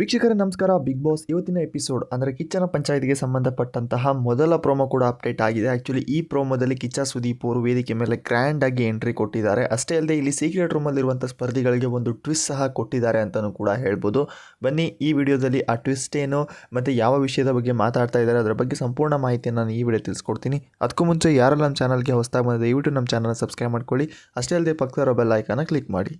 ವೀಕ್ಷಕರೇ ನಮಸ್ಕಾರ. Big boss ಇವತ್ತಿನ ಎಪಿಸೋಡ್ ಅಂದರೆ ಕಿಚ್ಚನ ಪಂಚಾಯತ್ಗೆ ಸಂಬಂಧಪಟ್ಟಂತಹ ಮೊದಲ ಪ್ರೋಮೋ ಕೂಡ ಅಪ್ಡೇಟ್ ಆಗಿದೆ. ಆ್ಯಕ್ಚುಲಿ ಈ ಪ್ರೋಮೋದಲ್ಲಿ ಕಿಚ್ಚ ಸುದೀಪ್ ಅವರು ವೇದಿಕೆ ಮೇಲೆ ಗ್ರ್ಯಾಂಡ್ ಆಗಿ ಎಂಟ್ರಿ ಕೊಟ್ಟಿದ್ದಾರೆ. ಅಷ್ಟೇ ಅಲ್ಲದೆ ಇಲ್ಲಿ ಸೀಕ್ರೆಟ್ ರೂಮಲ್ಲಿರುವಂಥ ಸ್ಪರ್ಧಿಗಳಿಗೆ ಒಂದು ಟ್ವಿಸ್ಟ್ ಸಹ ಕೊಟ್ಟಿದ್ದಾರೆ ಅಂತಲೂ ಕೂಡ ಹೇಳ್ಬೋದು. ಬನ್ನಿ ಈ ವಿಡಿಯೋದಲ್ಲಿ ಆ ಟ್ವಿಸ್ಟ್ ಏನು ಮತ್ತು ಯಾವ ವಿಷಯದ ಬಗ್ಗೆ ಮಾತಾಡ್ತಾ ಇದ್ದಾರೆ ಅದರ ಬಗ್ಗೆ ಸಂಪೂರ್ಣ ಮಾಹಿತಿಯನ್ನು ನಾನು ಈ ವಿಡಿಯೋ ತಿಳಿಸ್ಕೊಡ್ತೀನಿ. ಅದಕ್ಕೂ ಮುಂಚೆ ಯಾರೆಲ್ಲ ನಮ್ಮ ಚಾನಲ್ಗೆ ಹೊಸದಾಗಿ ಬಂದಿದೆ ದಯವಿಟ್ಟು ನಮ್ಮ ಚಾನಲ್ ಸಬ್ಸ್ಕ್ರೈಬ್ ಮಾಡ್ಕೊಳ್ಳಿ. ಅಷ್ಟೇ ಅಲ್ಲದೆ ಪಕ್ಕದ ಬೆಲ್ ಐಕಾನ ಕ್ಲಿಕ್ ಮಾಡಿ.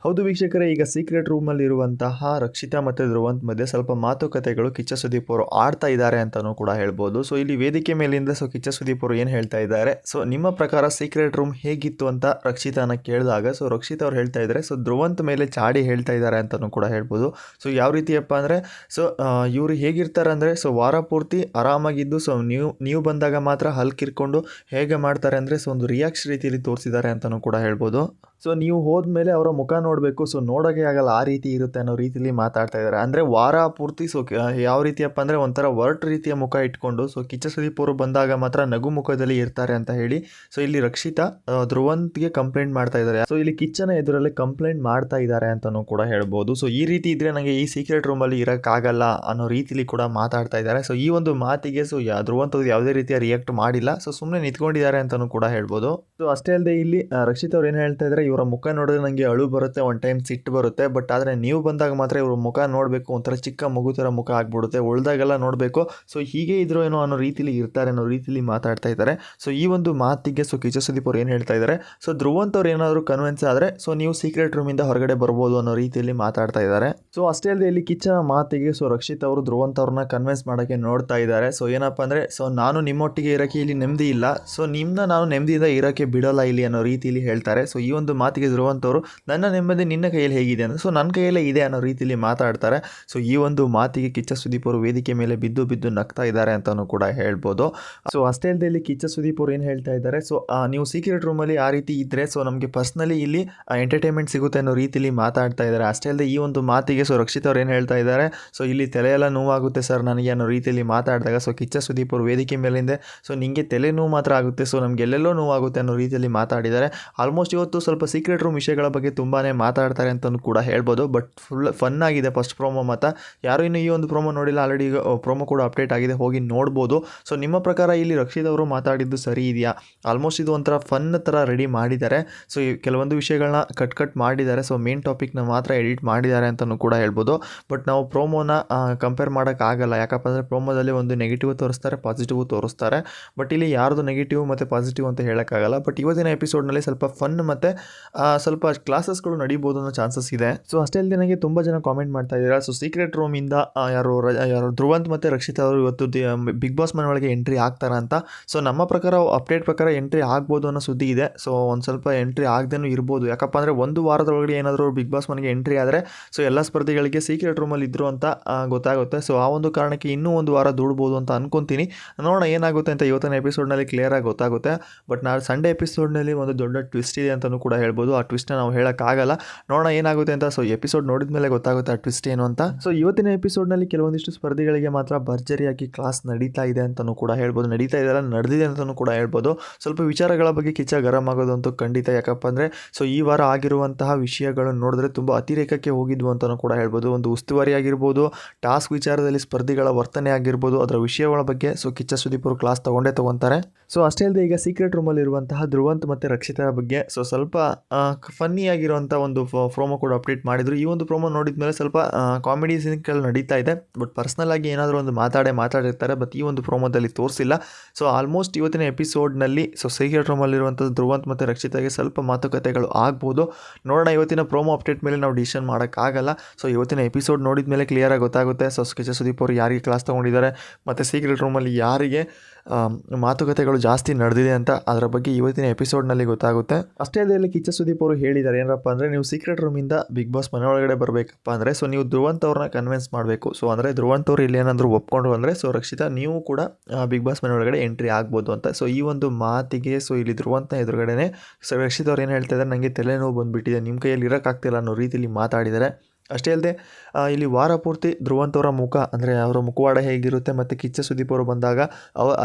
ಹೌದು ವೀಕ್ಷಕರೇ, ಈಗ ಸೀಕ್ರೆಟ್ ರೂಮಲ್ಲಿರುವಂತಹ ರಕ್ಷಿತಾ ಮತ್ತು ಧ್ರುವಂತ್ ಮಧ್ಯೆ ಸ್ವಲ್ಪ ಮಾತುಕತೆಗಳು ಕಿಚ್ಚ ಸುದೀಪ್ ಅವರು ಆಡ್ತಾ ಇದ್ದಾರೆ ಅಂತಲೂ ಕೂಡ ಹೇಳ್ಬೋದು. ಸೊ ಇಲ್ಲಿ ವೇದಿಕೆ ಮೇಲಿಂದ ಕಿಚ್ಚ ಸುದೀಪ್ ಅವರು ಏನು ಹೇಳ್ತಾ ಇದ್ದಾರೆ, ಸೊ ನಿಮ್ಮ ಪ್ರಕಾರ ಸೀಕ್ರೆಟ್ ರೂಮ್ ಹೇಗಿತ್ತು ಅಂತ ರಕ್ಷಿತಾನ ಕೇಳಿದಾಗ ರಕ್ಷಿತಾ ಅವ್ರು ಹೇಳ್ತಾ ಇದ್ದಾರೆ ಧ್ರುವಂತ್ ಮೇಲೆ ಚಾಡಿ ಹೇಳ್ತಾ ಇದ್ದಾರೆ ಅಂತಲೂ ಕೂಡ ಹೇಳ್ಬೋದು. ಸೊ ಯಾವ ರೀತಿಯಪ್ಪ ಅಂದರೆ ಇವರು ಹೇಗಿರ್ತಾರೆ ಅಂದರೆ ವಾರ ಪೂರ್ತಿ ಆರಾಮಾಗಿದ್ದು ನೀವು ಬಂದಾಗ ಮಾತ್ರ ಹಲ್ಕಿರ್ಕೊಂಡು ಹೇಗೆ ಮಾಡ್ತಾರೆ ಅಂದರೆ ಒಂದು ರಿಯಾಕ್ಷನ್ ರೀತಿಯಲ್ಲಿ ತೋರಿಸಿದ್ದಾರೆ ಅಂತಲೂ ಕೂಡ ಹೇಳ್ಬೋದು. ಸೊ ನೀವು ಹೋದ್ಮೇಲೆ ಅವರ ಮುಖ ನೋಡಬೇಕು, ನೋಡೋಕ್ಕೆ ಆಗಲ್ಲ, ಆ ರೀತಿ ಇರುತ್ತೆ ಅನ್ನೋ ರೀತಿಯಲ್ಲಿ ಮಾತಾಡ್ತಾ ಇದ್ದಾರೆ. ಅಂದರೆ ವಾರ ಪೂರ್ತಿ ಯಾವ ರೀತಿಯಪ್ಪ ಅಂದರೆ ಒಂಥರ ವರ್ಟ್ ರೀತಿಯ ಮುಖ ಇಟ್ಕೊಂಡು ಕಿಚ್ಚ ಸುದೀಪ್ ಅವರು ಬಂದಾಗ ಮಾತ್ರ ನಗು ಮುಖದಲ್ಲಿ ಇರ್ತಾರೆ ಅಂತ ಹೇಳಿ ಇಲ್ಲಿ ರಕ್ಷಿತಾ ಧ್ರುವಂತ್ಗೆ ಕಂಪ್ಲೇಂಟ್ ಮಾಡ್ತಾ ಇದ್ದಾರೆ. ಸೊ ಇಲ್ಲಿ ಕಿಚ್ಚನ ಎದುರಲ್ಲಿ ಕಂಪ್ಲೇಂಟ್ ಮಾಡ್ತಾ ಇದ್ದಾರೆ ಅಂತಲೂ ಕೂಡ ಹೇಳ್ಬೋದು. ಸೊ ಈ ರೀತಿ ಇದ್ರೆ ನನಗೆ ಈ ಸೀಕ್ರೆಟ್ ರೂಮಲ್ಲಿ ಇರೋಕ್ಕಾಗಲ್ಲ ಅನ್ನೋ ರೀತಿಯಲ್ಲಿ ಕೂಡ ಮಾತಾಡ್ತಾ ಇದ್ದಾರೆ. ಸೊ ಈ ಒಂದು ಮಾತಿಗೆ ಧ್ರುವಂತ್ ಯಾವುದೇ ರೀತಿಯ ರಿಯಾಕ್ಟ್ ಮಾಡಿಲ್ಲ, ಸುಮ್ಮನೆ ನಿಂತ್ಕೊಂಡಿದ್ದಾರೆ ಅಂತಲೂ ಕೂಡ ಹೇಳ್ಬೋದು. ಸೊ ಅಷ್ಟೇ ಅಲ್ಲದೆ ಇಲ್ಲಿ ರಕ್ಷಿತಾ ಅವ್ರು ಏನು ಹೇಳ್ತಾ ಇದ್ದಾರೆ, ಇವರ ಮುಖ ನೋಡಿದ್ರೆ ನನಗೆ ಅಳು ಬರುತ್ತೆ, ಒನ್ ಟೈಮ್ ಸಿಟ್ಟು ಬರುತ್ತೆ, ಬಟ್ ಆದರೆ ನೀವು ಬಂದಾಗ ಮಾತ್ರ ಇವ್ರ ಮುಖ ನೋಡಬೇಕು, ಒಂಥರ ಚಿಕ್ಕ ಮಗು ಥರ ಮುಖ ಆಗ್ಬಿಡುತ್ತೆ, ಉಳ್ದಾಗೆಲ್ಲ ನೋಡಬೇಕು, ಹೀಗೆ ಇದ್ರು ಏನೋ ಅನ್ನೋ ರೀತಿಲಿ ಇರ್ತಾರೆ ಅನ್ನೋ ರೀತಿಲಿ ಮಾತಾಡ್ತಾ ಇದ್ದಾರೆ. ಈ ಒಂದು ಮಾತಿಗೆ ಕಿಚ್ಚ ಸುದೀಪ್ ಅವ್ರು ಏನು ಹೇಳ್ತಾ ಇದ್ದಾರೆ, ಧ್ರುವಂತ್ ಅವ್ರು ಏನಾದರೂ ಕನ್ವಿನ್ಸ್ ಆದರೆ ನೀವು ಸೀಕ್ರೆಟ್ ರೂಮಿಂದ ಹೊರಗಡೆ ಬರ್ಬೋದು ಅನ್ನೋ ರೀತಿಯಲ್ಲಿ ಮಾತಾಡ್ತಾ ಇದ್ದಾರೆ. ಅಷ್ಟೇ ಅಲ್ಲದೆ ಇಲ್ಲಿ ಕಿಚ್ಚನ ಮಾತಿಗೆ ರಕ್ಷಿತ್ ಅವರು ಧ್ರುವಂತ್ ಅವ್ರನ್ನ ಕನ್ವಿನ್ಸ್ ಮಾಡೋಕ್ಕೆ ನೋಡ್ತಾ ಇದ್ದಾರೆ. ಏನಪ್ಪ ಅಂದರೆ ನಾನು ನಿಮ್ಮೊಟ್ಟಿಗೆ ಇರೋಕ್ಕೆ ಇಲ್ಲಿ ನೆಮ್ಮದಿ ಇಲ್ಲ, ನಾನು ನೆಮ್ಮದಿಯಿಂದ ಇರೋಕ್ಕೆ ಬಿಡೋಲ್ಲ ಇಲ್ಲಿ ಅನ್ನೋ ರೀತಿಯಲ್ಲಿ ಹೇಳ್ತಾರೆ. ಈ ಒಂದು ಮಾತಿಗೆ ಧ್ರುವಂತ್ ಅವರು ನನ್ನ ನೆಮ್ಮದಿ ನಿನ್ನ ಕೈಯಲ್ಲಿ ಹೇಗಿದೆ ಅಂದರೆ ನನ್ನ ಕೈಯಲ್ಲೇ ಇದೆ ಅನ್ನೋ ರೀತಿಯಲ್ಲಿ ಮಾತಾಡ್ತಾರೆ. ಈ ಒಂದು ಮಾತಿಗೆ ಕಿಚ್ಚ ಸುದೀಪ್ ಅವರು ವೇದಿಕೆ ಮೇಲೆ ಬಿದ್ದು ನಗ್ತಾ ಇದ್ದಾರೆ ಅಂತಲೂ ಕೂಡ ಹೇಳ್ಬೋದು. ಅಷ್ಟೇ ಅಲ್ಲದೆ ಇಲ್ಲಿ ಕಿಚ್ಚ ಸುದೀಪ್ ಅವರು ಏನು ಹೇಳ್ತಾ ಇದ್ದಾರೆ, ನೀವು ಸೀಕ್ರೆಟ್ ರೂಮಲ್ಲಿ ಆ ರೀತಿ ಇದ್ದರೆ ನಮಗೆ ಪರ್ಸ್ನಲಿ ಇಲ್ಲಿ ಎಂಟರ್ಟೈನ್ಮೆಂಟ್ ಸಿಗುತ್ತೆ ಅನ್ನೋ ರೀತಿಯಲ್ಲಿ ಮಾತಾಡ್ತಾ ಇದ್ದಾರೆ. ಅಷ್ಟೇ ಅಲ್ಲದೆ ಈ ಒಂದು ಮಾತಿಗೆ ರಕ್ಷಿತ್ ಅವ್ರು ಏನು ಹೇಳ್ತಾ ಇದ್ದಾರೆ, ಇಲ್ಲಿ ತಲೆಯೆಲ್ಲ ನೋವಾಗುತ್ತೆ ಸರ್ ನನಗೆ ಅನ್ನೋ ರೀತಿಯಲ್ಲಿ ಮಾತಾಡಿದಾಗ ಕಿಚ್ಚ ಸುದೀಪ್ ಅವರು ವೇದಿಕೆ ಮೇಲಿಂದ ನಿಮಗೆ ತಲೆ ನೋವು ಮಾತ್ರ ಆಗುತ್ತೆ, ನಮಗೆ ಎಲ್ಲೆಲ್ಲೋ ನೋವಾಗುತ್ತೆ ಅನ್ನೋ ರೀತಿಯಲ್ಲಿ ಮಾತಾಡಿದ್ದಾರೆ. ಆಲ್ಮೋಸ್ಟ್ ಇವತ್ತು ಸ್ವಲ್ಪ ಸೀಕ್ರೆಟ್ ರೂಮ್ ವಿಷಯಗಳ ಬಗ್ಗೆ ತುಂಬಾ ಮಾತಾಡ್ತಾರೆ ಅಂತಲೂ ಕೂಡ ಹೇಳ್ಬೋದು. ಬಟ್ ಫುಲ್ ಫನ್ ಆಗಿದೆ ಫಸ್ಟ್ ಪ್ರೋಮೋ ಮತ್ತು ಯಾರು ಇನ್ನೂ ಈ ಒಂದು ಪ್ರೋಮೋ ನೋಡಿಲ್ಲ, ಆಲ್ರೆಡಿ ಈಗ ಪ್ರೋಮೋ ಕೂಡ ಅಪ್ಡೇಟ್ ಆಗಿದೆ, ಹೋಗಿ ನೋಡ್ಬೋದು. ನಿಮ್ಮ ಪ್ರಕಾರ ಇಲ್ಲಿ ರಕ್ಷಿತ್ ಅವರು ಮಾತಾಡಿದ್ದು ಸರಿ ಇದೆಯಾ? ಆಲ್ಮೋಸ್ಟ್ ಇದು ಒಂಥರ ಫನ್ ಥರ ರೆಡಿ ಮಾಡಿದ್ದಾರೆ. ಕೆಲವೊಂದು ವಿಷಯಗಳನ್ನ ಕಟ್ ಮಾಡಿದ್ದಾರೆ, ಮೇನ್ ಟಾಪಿಕ್ನ ಮಾತ್ರ ಎಡಿಟ್ ಮಾಡಿದ್ದಾರೆ ಅಂತಲೂ ಕೂಡ ಹೇಳ್ಬೋದು. ಬಟ್ ನಾವು ಪ್ರೋಮೋನ ಕಂಪೇರ್ ಮಾಡೋಕ್ಕಾಗಲ್ಲ, ಯಾಕಪ್ಪ ಅಂದರೆ ಪ್ರೋಮೋದಲ್ಲಿ ಒಂದು ನೆಗೆಟಿವ್ ತೋರಿಸ್ತಾರೆ, ಪಾಸಿಟಿವ್ ತೋರಿಸ್ತಾರೆ. ಬಟ್ ಇಲ್ಲಿ ಯಾರ್ದು ನೆಗೆಟಿವ್ ಮತ್ತು ಪಾಸಿಟಿವ್ ಅಂತ ಹೇಳೋಕ್ಕಾಗಲ್ಲ. ಬಟ್ ಇವತ್ತಿನ ಎಪಿಸೋಡ್ನಲ್ಲಿ ಸ್ವಲ್ಪ ಫನ್ ಮತ್ತು ಸ್ವಲ್ಪ ಕ್ಲಾಸಸ್ಗಳು ನಡೀಬೋದು ಅನ್ನೋ ಚಾನ್ಸಸ್ ಇದೆ. ಅಷ್ಟೇ ಅಲ್ಲದೆ ನನಗೆ ತುಂಬ ಜನ ಕಾಮೆಂಟ್ ಮಾಡ್ತಾ ಇದ್ದಾರೆ, ಸೀಕ್ರೆಟ್ ರೂಮಿಂದ ಯಾರು ಧ್ರುವಂತ್ ಮತ್ತು ರಕ್ಷಿತಾ ಅವರು ಇವತ್ತು ಬಿಗ್ ಬಾಸ್ ಮನೆ ಒಳಗೆ ಎಂಟ್ರಿ ಆಗ್ತಾರ ಅಂತ. ನಮ್ಮ ಪ್ರಕಾರ ಅಪ್ಡೇಟ್ ಪ್ರಕಾರ ಎಂಟ್ರಿ ಆಗ್ಬೋದು ಅನ್ನೋ ಸುದ್ದಿ ಇದೆ. ಒಂದು ಸ್ವಲ್ಪ ಎಂಟ್ರಿ ಆಗದೇನೂ ಇರ್ಬೋದು, ಯಾಕಪ್ಪ ಅಂದರೆ ಒಂದು ವಾರದೊಳಗಡೆ ಏನಾದರೂ ಬಿಗ್ ಬಾಸ್ ಮನೆಗೆ ಎಂಟ್ರಿ ಆದರೆ ಎಲ್ಲ ಸ್ಪರ್ಧಿಗಳಿಗೆ ಸೀಕ್ರೆಟ್ ರೂಮಲ್ಲಿ ಇದ್ರು ಅಂತ ಗೊತ್ತಾಗುತ್ತೆ. ಆ ಒಂದು ಕಾರಣಕ್ಕೆ ಇನ್ನೂ ಒಂದು ವಾರ ದೂಡ್ಬೋದು ಅಂತ ಅನ್ಕೊತೀನಿ. ನೋಡೋಣ ಏನಾಗುತ್ತೆ ಅಂತ ಇವತ್ತಿನ ಎಪಿಸೋಡ್ನಲ್ಲಿ ಕ್ಲಿಯರಾಗಿ ಗೊತ್ತಾಗುತ್ತೆ. ಬಟ್ ನಾನು ಸಂಡೇ ಎಪಿಸೋಡ್ನಲ್ಲಿ ಒಂದು ದೊಡ್ಡ ಟ್ವಿಸ್ಟ್ ಇದೆ ಅಂತಲೂ ಕೂಡ ಹೇಳ್ಬೋದು. ಆ ಟ್ವಿಸ್ಟ್ನ ನಾವು ಹೇಳೋಕ್ಕಾಗಲ್ಲ, ನೋಡೋಣ ಏನಾಗುತ್ತೆ ಅಂತ. ಎಪಿಸೋಡ್ ನೋಡಿದ ಮೇಲೆ ಗೊತ್ತಾಗುತ್ತೆ ಆ ಟ್ವಿಸ್ಟ್ ಏನು ಅಂತ. ಇವತ್ತಿನ ಎಪಿಸೋಡ್ನಲ್ಲಿ ಕೆಲವೊಂದಿಷ್ಟು ಸ್ಪರ್ಧಿಗಳಿಗೆ ಮಾತ್ರ ಭರ್ಜರಿಯಾಗಿ ಕ್ಲಾಸ್ ನಡೀತಾ ಇದೆ ಅಂತಲೂ ಕೂಡ ಹೇಳ್ಬೋದು, ನಡೆದಿದೆ ಅಂತಲೂ ಕೂಡ ಹೇಳ್ಬೋದು. ಸ್ವಲ್ಪ ವಿಚಾರಗಳ ಬಗ್ಗೆ ಕಿಚ್ಚ ಗರಂ ಆಗೋದಂತೂ ಖಂಡಿತ, ಯಾಕಪ್ಪ ಅಂದರೆ ಈ ವಾರ ಆಗಿರುವಂತಹ ವಿಷಯಗಳನ್ನು ನೋಡಿದ್ರೆ ತುಂಬ ಅತಿರೇಕಕ್ಕೆ ಹೋಗಿದ್ವು ಅಂತಲೂ ಕೂಡ ಹೇಳ್ಬೋದು. ಒಂದು ಉಸ್ತುವಾರಿ ಆಗಿರ್ಬೋದು, ಟಾಸ್ಕ್ ವಿಚಾರದಲ್ಲಿ ಸ್ಪರ್ಧಿಗಳ ವರ್ತನೆ ಆಗಿರ್ಬೋದು, ಅದರ ವಿಷಯಗಳ ಬಗ್ಗೆ ಕಿಚ್ಚ ಸುದೀಪ್ ಅವರು ಕ್ಲಾಸ್ ತೊಗೊಂತಾರೆ. ಅಷ್ಟೇ ಅಲ್ಲದೆ ಈಗ ಸೀಕ್ರೆಟ್ ರೂಮಲ್ಲಿರುವಂತಹ ಧ್ರುವಂತ್ ಮತ್ತು ರಕ್ಷಿತಾ ಬಗ್ಗೆ ಸ್ವಲ್ಪ ಫನ್ನಿ ಆಗಿರುವಂಥ ಒಂದು ಪ್ರೋಮೋ ಕೂಡ ಅಪ್ಡೇಟ್ ಮಾಡಿದ್ರು. ಈ ಒಂದು ಪ್ರೋಮೋ ನೋಡಿದ ಮೇಲೆ ಸ್ವಲ್ಪ ಕಾಮಿಡಿ ಸೀನ್ಗಳು ನಡೀತಾ ಇದೆ. ಬಟ್ ಪರ್ಸ್ನಲ್ ಆಗಿ ಏನಾದರೂ ಒಂದು ಮಾತಾಡಿರ್ತಾರೆ, ಬಟ್ ಈ ಒಂದು ಪ್ರೋಮೋದಲ್ಲಿ ತೋರಿಸಿಲ್ಲ. ಆಲ್ಮೋಸ್ಟ್ ಇವತ್ತಿನ ಎಪಿಸೋಡ್ನಲ್ಲಿ ಸೀಕ್ರೆಟ್ ರೂಮಲ್ಲಿರುವಂಥ ಧ್ರುವಂತ್ ಮತ್ತು ರಕ್ಷಿತಾಗೆ ಸ್ವಲ್ಪ ಮಾತುಕತೆಗಳು ಆಗ್ಬೋದು. ನೋಡೋಣ, ಇವತ್ತಿನ ಪ್ರೋಮೋ ಅಪ್ಡೇಟ್ ಮೇಲೆ ನಾವು ಡಿಸಿಷನ್ ಮಾಡೋಕ್ಕಾಗಲ್ಲ. ಇವತ್ತಿನ ಎಪಿಸೋಡ್ ನೋಡಿದ ಮೇಲೆ ಕ್ಲಿಯರಾಗಿ ಗೊತ್ತಾಗುತ್ತೆ ಕಿಚ್ಚ ಸುದೀಪ್ ಅವರು ಯಾರಿಗೆ ಕ್ಲಾಸ್ ತೊಗೊಂಡಿದ್ದಾರೆ ಮತ್ತು ಸೀಕ್ರೆಟ್ ರೂಮಲ್ಲಿ ಯಾರಿಗೆ ಮಾತುಕತೆಗಳು ಜಾಸ್ತಿ ನಡೆದಿದೆ ಅಂತ ಅದರ ಬಗ್ಗೆ ಇವತ್ತಿನ ಎಪಿಸೋಡ್ನಲ್ಲಿ ಗೊತ್ತಾಗುತ್ತೆ. ಅಷ್ಟೇ ಅಲ್ಲದೆ ಕಿಚ್ಚ ಸುದೀಪ್ ಅವರು ಹೇಳಿದ್ದಾರೆ ಏನಪ್ಪ ಅಂದರೆ, ನೀವು ಸೀಕ್ರೆಟ್ ರೂಮಿಂದ ಬಿಗ್ ಬಾಸ್ ಮನೆ ಒಳಗಡೆ ಬರಬೇಕಪ್ಪ ಅಂದರೆ ನೀವು ಧ್ರುವಂತ್ ಅವ್ರನ್ನ ಕನ್ವಿನ್ಸ್ ಮಾಡಬೇಕು. ಅಂದರೆ ಧ್ರುವಂತ್ ಅವರು ಇಲ್ಲಿ ಏನಾದರೂ ಒಪ್ಕೊಂಡು ಅಂದರೆ ರಕ್ಷಿತಾ ನೀವು ಕೂಡ ಬಿಗ್ ಬಾಸ್ ಮನೆ ಒಳಗಡೆ ಎಂಟ್ರಿ ಆಗ್ಬೋದು ಅಂತ. ಈ ಒಂದು ಮಾತಿಗೆ ಇಲ್ಲಿ ಧ್ರುವಂತ್ನ ಎದುರುಗಡೆನೆ ರಕ್ಷಿತಾ ಅವ್ರು ಏನು ಹೇಳ್ತಾ ಇದ್ದಾರೆ, ನನಗೆ ತಲೆನೋವು ಬಂದುಬಿಟ್ಟಿದೆ, ನಿಮ್ಮ ಕೈಯಲ್ಲಿ ಇರೋಕ್ಕಾಗ್ತಿಲ್ಲ ಅನ್ನೋ ರೀತಿಯಲ್ಲಿ ಮಾತಾಡಿದ್ದಾರೆ. ಅಷ್ಟೇ ಅಲ್ಲದೆ ಇಲ್ಲಿ ವಾರ ಪೂರ್ತಿ ಧ್ರುವಂತವರ ಮುಖ ಅಂದರೆ ಅವರ ಮುಖವಾಡ ಹೇಗಿರುತ್ತೆ ಮತ್ತು ಕಿಚ್ಚ ಸುದೀಪ್ ಅವರು ಬಂದಾಗ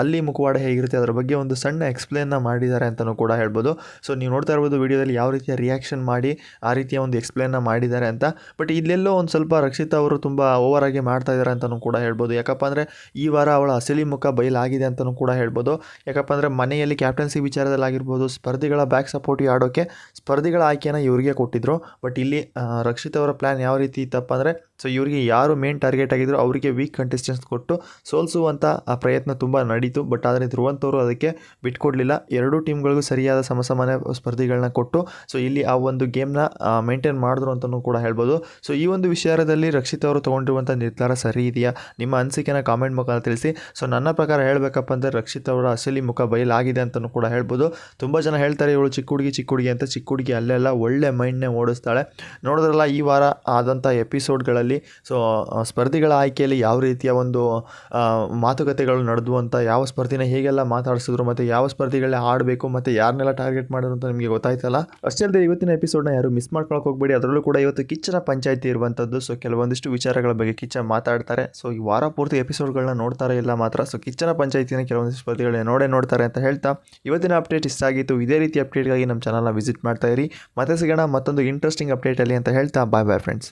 ಅಲ್ಲಿ ಮುಖವಾಡ ಹೇಗಿರುತ್ತೆ ಅದರ ಬಗ್ಗೆ ಒಂದು ಸಣ್ಣ ಎಕ್ಸ್ಪ್ಲೇನ್ನ ಮಾಡಿದ್ದಾರೆ ಅಂತಲೂ ಕೂಡ ಹೇಳ್ಬೋದು. ಸೊ ನೀವು ನೋಡ್ತಾ ಇರ್ಬೋದು ವಿಡಿಯೋದಲ್ಲಿ ಯಾವ ರೀತಿಯ ರಿಯಾಕ್ಷನ್ ಮಾಡಿ ಆ ರೀತಿಯ ಒಂದು ಎಕ್ಸ್ಪ್ಲೇನ್ನ ಮಾಡಿದ್ದಾರೆ ಅಂತ. ಬಟ್ ಇಲ್ಲೆಲ್ಲೋ ಒಂದು ಸ್ವಲ್ಪ ರಕ್ಷಿತಾ ಅವರು ತುಂಬ ಓವರಾಗಿ ಮಾಡ್ತಾ ಇದ್ದಾರೆ ಅಂತಲೂ ಕೂಡ ಹೇಳ್ಬೋದು. ಯಾಕಪ್ಪ ಅಂದರೆ ಈ ವಾರ ಅವಳ ಅಸಲಿ ಮುಖ ಬಯಲಾಗಿದೆ ಅಂತಲೂ ಕೂಡ ಹೇಳ್ಬೋದು. ಯಾಕಪ್ಪ ಅಂದರೆ ಮನೆಯಲ್ಲಿ ಕ್ಯಾಪ್ಟನ್ಸಿ ವಿಚಾರದಲ್ಲಾಗಿರ್ಬೋದು, ಸ್ಪರ್ಧಿಗಳ ಬ್ಯಾಕ್ ಸಪೋರ್ಟಿವ್ ಆಡೋಕ್ಕೆ ಸ್ಪರ್ಧಿಗಳ ಆಯ್ಕೆಯನ್ನು ಇವರಿಗೆ ಕೊಟ್ಟಿದ್ದರು. ಬಟ್ ಇಲ್ಲಿ ರಕ್ಷಿತಾ ಅವರ ಪ್ಲ್ಯಾನ್ ಯಾವ ರೀತಿ ಇತ್ತಪ್ಪ ಅಂದರೆ, ಸೊ ಇವರಿಗೆ ಯಾರು ಮೇನ್ ಟಾರ್ಗೆಟ್ ಆಗಿದ್ರು ಅವರಿಗೆ ವೀಕ್ ಕಂಟೆಸ್ಟೆಂಟ್ಸ್ ಕೊಟ್ಟು ಸೋಲಿಸುವಂಥ ಆ ಪ್ರಯತ್ನ ತುಂಬ ನಡೀತು. ಬಟ್ ಆದರೆ ಧ್ರುವಂತ್ ಅವರು ಅದಕ್ಕೆ ಬಿಟ್ಕೊಡ್ಲಿಲ್ಲ. ಎರಡೂ ಟೀಮ್ಗಳಿಗೂ ಸರಿಯಾದ ಸಮಸಮಾನ ಸ್ಪರ್ಧಿಗಳನ್ನ ಕೊಟ್ಟು ಸೊ ಇಲ್ಲಿ ಆ ಒಂದು ಗೇಮ್ನ ಮೇಂಟೈನ್ ಮಾಡಿದ್ರು ಅಂತಲೂ ಕೂಡ ಹೇಳ್ಬೋದು. ಸೊ ಈ ಒಂದು ವಿಚಾರದಲ್ಲಿ ರಕ್ಷಿತಾ ಅವರು ತೊಗೊಂಡಿರುವಂಥ ನಿರ್ಧಾರ ಸರಿ ಇದೆಯಾ? ನಿಮ್ಮ ಅನಿಸಿಕೆನ ಕಾಮೆಂಟ್ ಮುಖಾಂತರ ತಿಳಿಸಿ. ಸೊ ನನ್ನ ಪ್ರಕಾರ ಹೇಳಬೇಕಪ್ಪ ಅಂದರೆ ರಕ್ಷಿತಾ ಅವರ ಅಸಲಿ ಮುಖ ಬಯಲಾಗಿದೆ ಅಂತಲೂ ಕೂಡ ಹೇಳ್ಬೋದು. ತುಂಬ ಜನ ಹೇಳ್ತಾರೆ ಇವಳು ಚಿಕ್ಕ ಹುಡುಗಿ ಅಂತ. ಚಿಕ್ಕ ಹುಡುಗಿ ಅಲ್ಲೆಲ್ಲ ಒಳ್ಳೆ ಮೈಂಡ್ನೇ ಓಡಿಸ್ತಾಳೆ. ನೋಡಿದ್ರಲ್ಲ ಈ ವಾರ ಆದಂಥ ಎಪಿಸೋಡ್ಗಳಲ್ಲಿ ಸೊ ಸ್ಪರ್ಧಿಗಳ ಆಯ್ಕೆಯಲ್ಲಿ ಯಾವ ರೀತಿಯ ಒಂದು ಮಾತುಕತೆಗಳು ನಡೆದು ಅಂತ, ಯಾವ ಸ್ಪರ್ಧಿನ ಹೇಗೆಲ್ಲ ಮಾತಾಡಿಸಿದ್ರು ಮತ್ತು ಯಾವ ಸ್ಪರ್ಧಿಗಳನ್ನ ಆಡಬೇಕು ಮತ್ತು ಯಾರನ್ನೆಲ್ಲ ಟಾರ್ಗೆಟ್ ಮಾಡೋದು ಅಂತ ನಿಮಗೆ ಗೊತ್ತಾಯ್ತಲ್ಲ. ಅಷ್ಟೇ ಅಲ್ಲದೆ ಇವತ್ತಿನ ಎಪಿಸೋಡ್ನ ಯಾರು ಮಿಸ್ ಮಾಡ್ಕೊಳಕ್ಕೆ ಹೋಗಬೇಡಿ. ಅದರಲ್ಲೂ ಕೂಡ ಇವತ್ತು ಕಿಚ್ಚನ ಪಂಚಾಯಿತಿ ಇರುವಂಥದ್ದು. ಸೊ ಕೆಲವೊಂದಿಷ್ಟು ವಿಚಾರಗಳ ಬಗ್ಗೆ ಕಿಚ್ಚ ಮಾತಾಡ್ತಾರೆ. ಸೊ ಈ ವಾರ ಪೂರ್ತಿ ಎಪಿಸೋಡ್ಗಳನ್ನ ನೋಡ್ತಾರೆ ಇಲ್ಲ ಮಾತ್ರ. ಸೊ ಕಿಚ್ಚನ ಪಂಚಾಯಿತಿನ ಕೆಲವೊಂದಿಷ್ಟು ಸ್ಪರ್ಧಿಗಳನ್ನ ನೋಡ್ತಾರೆ ಅಂತ ಹೇಳ್ತಾ ಇವತ್ತಿನ ಅಪ್ಡೇಟ್ ಇಷ್ಟ ಆಗಿತ್ತು. ಇದೇ ರೀತಿ ಅಪ್ಡೇಟ್ಗಾಗಿ ನಮ್ಮ ಚಾನಲ್ನ ವಿಸಿಟ್ ಮಾಡ್ತಾ ಇರಿ. ಮತ್ತೆ ಸಿಗೋಣ ಮತ್ತೊಂದು ಇಂಟ್ರೆಸ್ಟಿಂಗ್ ಅಪ್ಡೇಟಲ್ಲಿ ಅಂತ ಹೇಳ್ತಾ ಬಾಯ್ ಫ್ರೆಂಡ್ಸ್.